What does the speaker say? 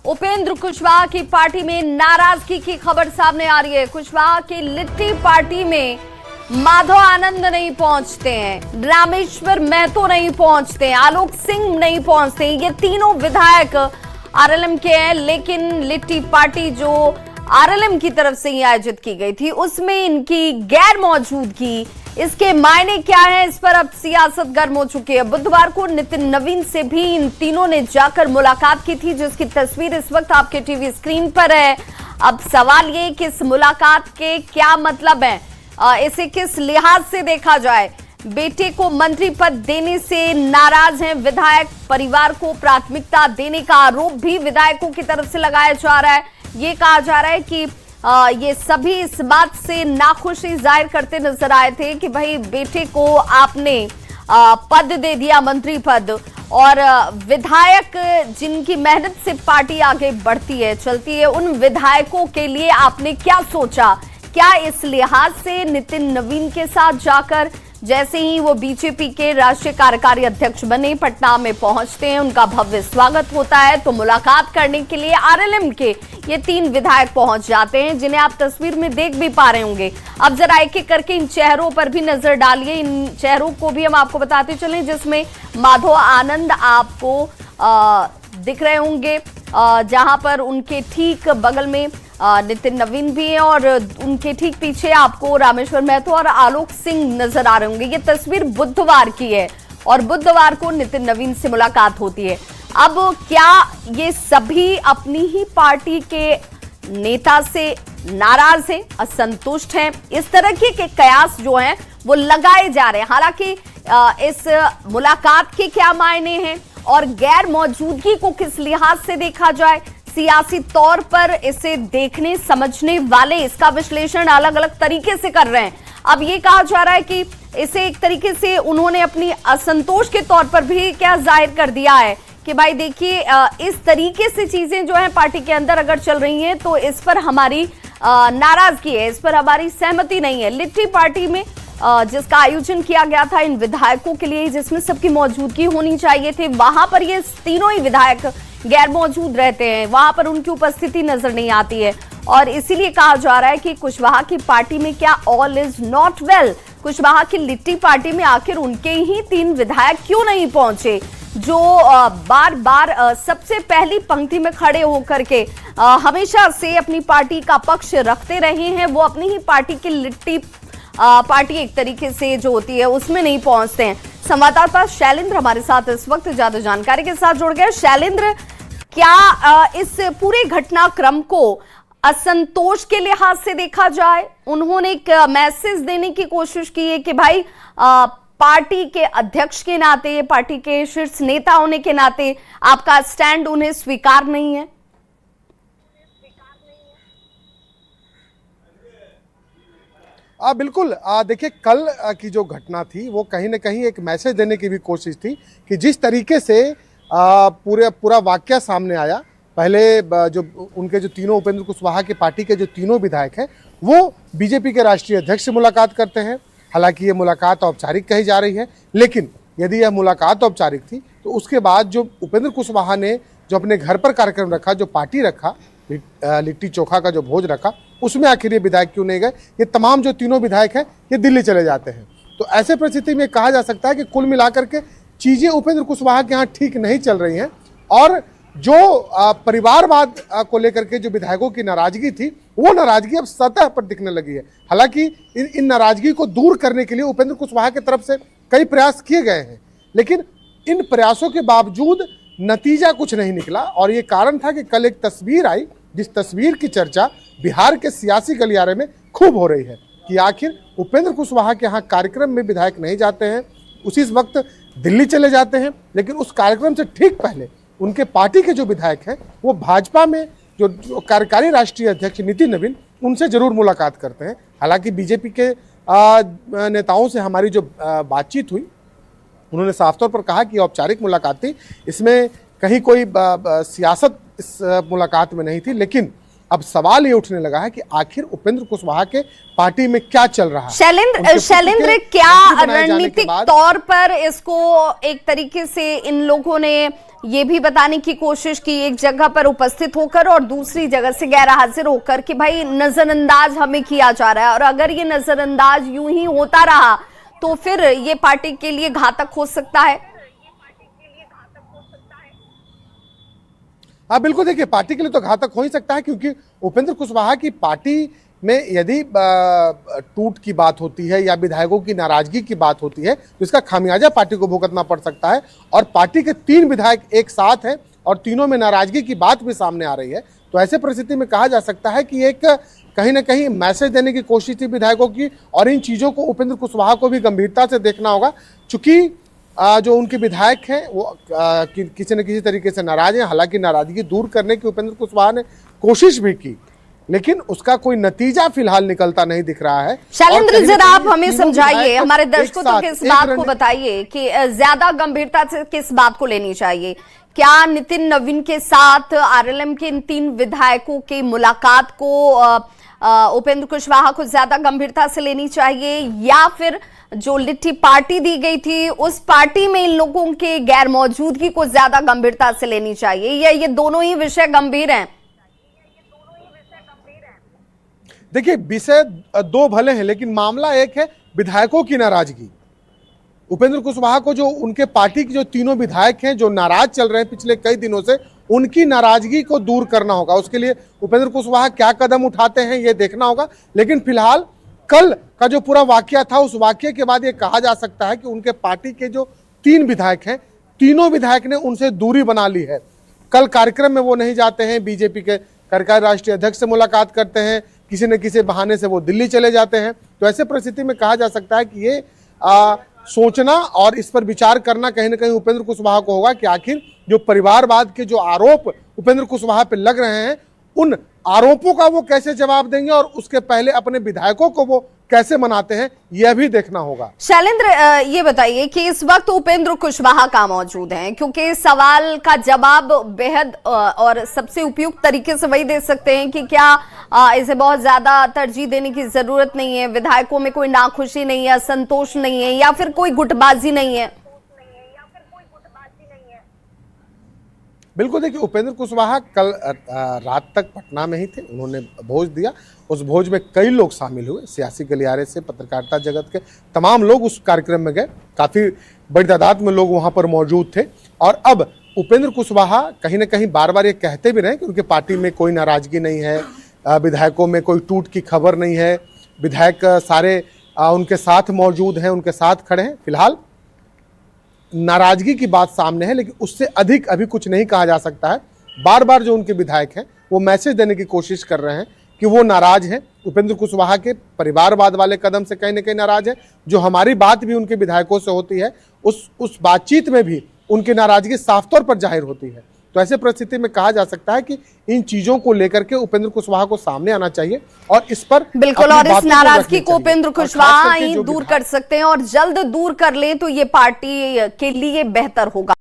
उपेंद्र कुशवाहा की पार्टी में नाराजगी की खबर सामने आ रही है। कुशवाहा की लिट्टी पार्टी में माधव आनंद नहीं पहुंचते हैं, रामेश्वर महतो नहीं पहुंचते हैं, आलोक सिंह नहीं पहुंचते हैं। ये तीनों विधायक आरएलएम के हैं, लेकिन लिट्टी पार्टी जो आरएलएम की तरफ से ही आयोजित की गई थी उसमें इनकी गैर मौजूदगी, इसके मायने क्या है, इस पर अब सियासत गर्म हो चुकी है। बुधवार को नितिन नवीन से भी इन तीनों ने जाकर मुलाकात की थी, जिसकी तस्वीर इस वक्त आपके टीवी स्क्रीन पर है। अब सवाल ये कि इस मुलाकात के क्या मतलब है, इसे किस लिहाज से देखा जाए। बेटे को मंत्री पद देने से नाराज हैं विधायक, परिवार को प्राथमिकता देने का आरोप भी विधायकों की तरफ से लगाया जा रहा है। ये कहा जा रहा है कि ये सभी इस बात से नाखुशी जाहिर करते नजर आए थे कि भाई बेटे को आपने पद दे दिया, मंत्री पद, और विधायक जिनकी मेहनत से पार्टी आगे बढ़ती है, चलती है, उन विधायकों के लिए आपने क्या सोचा। क्या इस लिहाज से नितिन नवीन के साथ जाकर जैसे ही वो बीजेपी के राष्ट्रीय कार्यकारी अध्यक्ष बने पटना में पहुंचते हैं, उनका भव्य स्वागत होता है, तो मुलाकात करने के लिए आरएलएम के ये तीन विधायक पहुंच जाते हैं, जिन्हें आप तस्वीर में देख भी पा रहे होंगे। अब जरा एक एक करके इन चेहरों पर भी नजर डालिए, इन चेहरों को भी हम आपको बताते चलें, जिसमें माधव आनंद आपको दिख रहे होंगे, जहां पर उनके ठीक बगल में नितिन नवीन भी है और उनके ठीक पीछे आपको रामेश्वर महतो और आलोक सिंह नजर आ रहे होंगे। ये तस्वीर बुधवार की है और बुधवार को नितिन नवीन से मुलाकात होती है। अब क्या ये सभी अपनी ही पार्टी के नेता से नाराज हैं, असंतुष्ट हैं? इस तरह के कयास जो हैं वो लगाए जा रहे हैं। हालांकि इस मुलाकात के क्या मायने हैं और गैर मौजूदगी को किस लिहाज से देखा जाए, सियासी तौर पर इसे देखने समझने वाले इसका विश्लेषण अलग अलग तरीके से कर रहे हैं। अब ये कहा जा रहा है कि इसे एक तरीके से उन्होंने अपनी असंतोष के तौर पर भी क्या जाहिर कर दिया है कि भाई देखिए, इस तरीके से चीजें जो है पार्टी के अंदर अगर चल रही हैं तो इस पर हमारी नाराजगी है, इस पर हमारी सहमति नहीं है। लिट्टी पार्टी में जिसका आयोजन किया गया था इन विधायकों के लिए, जिसमें सबकी मौजूदगी होनी चाहिए थी, वहां पर ये तीनों ही विधायक गैर मौजूद रहते हैं, वहां पर उनकी उपस्थिति नजर नहीं आती है और इसीलिए कहा जा रहा है कि कुशवाहा की पार्टी में क्या all is not well. Kushwaha की लिट्टी पार्टी में आखिर उनके ही तीन विधायक क्यों नहीं पहुंचे, जो बार बार सबसे पहली पंक्ति में खड़े होकर के हमेशा से अपनी पार्टी का पक्ष रखते रहे हैं, वो अपनी ही पार्टी की लिट्टी पार्टी एक तरीके से जो होती है उसमें नहीं पहुंचते हैं। संवाददाता शैलेंद्र हमारे साथ इस वक्त ज्यादा जानकारी के साथ जुड़ गए। शैलेंद्र, क्या इस पूरे घटनाक्रम को असंतोष के लिहाज से देखा जाए? उन्होंने एक मैसेज देने की कोशिश की है कि भाई पार्टी के अध्यक्ष के नाते, पार्टी के शीर्ष नेता होने के नाते आपका स्टैंड उन्हें स्वीकार नहीं है। बिल्कुल, देखिए कल की जो घटना थी वो कहीं ना कहीं एक मैसेज देने की भी कोशिश थी कि जिस तरीके से पूरा वाकया सामने आया। पहले जो उनके जो तीनों उपेंद्र कुशवाहा की पार्टी के जो तीनों विधायक हैं वो बीजेपी के राष्ट्रीय अध्यक्ष से मुलाकात करते हैं। हालांकि ये मुलाकात औपचारिक कही जा रही है, लेकिन यदि यह मुलाकात औपचारिक थी तो उसके बाद जो उपेंद्र कुशवाहा ने जो अपने घर पर कार्यक्रम रखा, जो पार्टी रखा, लिट्टी चोखा का जो भोज रखा, उसमें आखिर ये विधायक क्यों नहीं गए? ये तमाम जो तीनों विधायक हैं ये दिल्ली चले जाते हैं। तो ऐसे परिस्थिति में कहा जा सकता है कि कुल मिलाकर के चीजें उपेंद्र कुशवाहा के यहाँ ठीक नहीं चल रही हैं और जो परिवारवाद को लेकर के जो विधायकों की नाराजगी थी वो नाराजगी अब सतह पर दिखने लगी है। हालांकि इन नाराजगी को दूर करने के लिए उपेंद्र कुशवाहा की तरफ से कई प्रयास किए गए हैं, लेकिन इन प्रयासों के बावजूद नतीजा कुछ नहीं निकला और ये कारण था कि कल एक तस्वीर आई, जिस तस्वीर की चर्चा बिहार के सियासी गलियारे में खूब हो रही है कि आखिर उपेंद्र कुशवाहा के यहाँ कार्यक्रम में विधायक नहीं जाते हैं, उसी वक्त दिल्ली चले जाते हैं, लेकिन उस कार्यक्रम से ठीक पहले उनके पार्टी के जो विधायक हैं वो भाजपा में जो कार्यकारी राष्ट्रीय अध्यक्ष नितिन नवीन, उनसे जरूर मुलाकात करते हैं। हालांकि बीजेपी के नेताओं से हमारी जो बातचीत हुई, उन्होंने साफ तौर पर कहा कि औपचारिक मुलाकात थी, इसमें कहीं कोई सियासत इस मुलाकात में नहीं थी, लेकिन अब सवाल ये उठने लगा है कि आखिर उपेंद्र कुशवाहा के पार्टी में क्या चल रहा है। शैलेंद्र, क्या रणनीतिक तौर पर इसको एक तरीके से इन लोगों ने ये भी बताने की कोशिश की, एक जगह पर उपस्थित होकर और दूसरी जगह से गैर हाजिर होकर, कि भाई नजरअंदाज हमें किया जा रहा है, और अगर ये नजरअंदाज यूं ही होता रहा तो फिर ये पार्टी के लिए घातक हो सकता है? हाँ बिल्कुल, देखिए पार्टी के लिए तो घातक हो ही सकता है, क्योंकि उपेंद्र कुशवाहा की पार्टी में यदि टूट की बात होती है या विधायकों की नाराजगी की बात होती है तो इसका खामियाजा पार्टी को भुगतना पड़ सकता है। और पार्टी के 3 विधायक एक साथ हैं और तीनों में नाराजगी की बात भी सामने आ रही है, तो ऐसे परिस्थिति में कहा जा सकता है कि एक कहीं ना कहीं मैसेज देने की कोशिश थी विधायकों की, और इन चीज़ों को उपेंद्र कुशवाहा को भी गंभीरता से देखना होगा। चूंकि जो उनके विधायक हैं वो किसी न किसी तरीके से नाराज हैं। हालांकि नाराजगी दूर करने की उपेंद्र कुशवाहा ने कोशिश भी की, लेकिन उसका कोई नतीजा फिलहाल निकलता नहीं दिख रहा है। शैलेंद्र, जरा आप हमें समझाइए, हमारे दर्शकों को इस बात को बताइए कि ज्यादा गंभीरता से किस बात को लेनी चाहिए। क्या नितिन नवीन के साथ आरएलएम के इन 3 विधायकों की मुलाकात को उपेंद्र कुशवाहा को ज्यादा गंभीरता से लेनी चाहिए, या फिर जो लिट्टी पार्टी दी गई थी उस पार्टी में इन लोगों के गैर मौजूदगी को ज्यादा गंभीरता से लेनी चाहिए, या ये दोनों ही विषय गंभीर हैं? देखिए, विषय 2 भले हैं, लेकिन मामला एक है विधायकों की नाराजगी। उपेंद्र कुशवाहा को जो उनके पार्टी के जो 3 विधायक हैं जो नाराज चल रहे हैं पिछले कई दिनों से, उनकी नाराजगी को दूर करना होगा। उसके लिए उपेंद्र कुशवाहा क्या कदम उठाते हैं ये देखना होगा। लेकिन फिलहाल कल का जो पूरा वाकया था, उस वाकये के बाद ये कहा जा सकता है कि उनके पार्टी के जो 3 विधायक हैं, तीनों विधायक ने उनसे दूरी बना ली है। कल कार्यक्रम में वो नहीं जाते हैं, बीजेपी के कार्यकारी राष्ट्रीय अध्यक्ष से मुलाकात करते हैं, किसी न किसी बहाने से वो दिल्ली चले जाते हैं। तो ऐसे परिस्थिति में कहा जा सकता है कि ये सोचना और इस पर विचार करना कहीं ना कहीं उपेंद्र कुशवाहा को होगा कि आखिर जो परिवारवाद के जो आरोप उपेंद्र कुशवाहा पे लग रहे हैं, उन आरोपों का वो कैसे जवाब देंगे और उसके पहले अपने विधायकों को वो कैसे मनाते हैं, यह भी देखना होगा। शैलेंद्र, ये बताइए कि इस वक्त उपेंद्र कुशवाहा कहाँ मौजूद हैं, क्योंकि सवाल का जवाब बेहद और सबसे उपयुक्त तरीके से वही दे सकते हैं कि क्या इसे बहुत ज्यादा तरजीह देने की जरूरत नहीं है, विधायकों में कोई नाखुशी नहीं है, असंतोष नहीं है, या फिर कोई गुटबाजी नहीं है? बिल्कुल, देखिए उपेंद्र कुशवाहा कल रात तक पटना में ही थे। उन्होंने भोज दिया, उस भोज में कई लोग शामिल हुए, सियासी गलियारे से पत्रकारिता जगत के तमाम लोग उस कार्यक्रम में गए। काफ़ी बड़ी तादाद में लोग वहाँ पर मौजूद थे। और अब उपेंद्र कुशवाहा कहीं ना कहीं बार बार ये कहते भी रहे कि उनके पार्टी में कोई नाराजगी नहीं है, विधायकों में कोई टूट की खबर नहीं है, विधायक सारे उनके साथ मौजूद हैं, उनके साथ खड़े हैं। फिलहाल नाराजगी की बात सामने है, लेकिन उससे अधिक अभी कुछ नहीं कहा जा सकता है। बार बार जो उनके विधायक हैं वो मैसेज देने की कोशिश कर रहे हैं कि वो नाराज हैं, उपेंद्र कुशवाहा के परिवारवाद वाले कदम से कहीं ना कहीं नाराज है। जो हमारी बात भी उनके विधायकों से होती है, उस बातचीत में भी उनकी नाराजगी साफ तौर पर जाहिर होती है। तो ऐसे परिस्थिति में कहा जा सकता है कि इन चीजों को लेकर के उपेंद्र कुशवाहा को सामने आना चाहिए और इस पर बिल्कुल, और इस नाराजगी को उपेंद्र कुशवाहा ही दूर कर सकते हैं, और जल्द दूर कर लें तो ये पार्टी के लिए बेहतर होगा।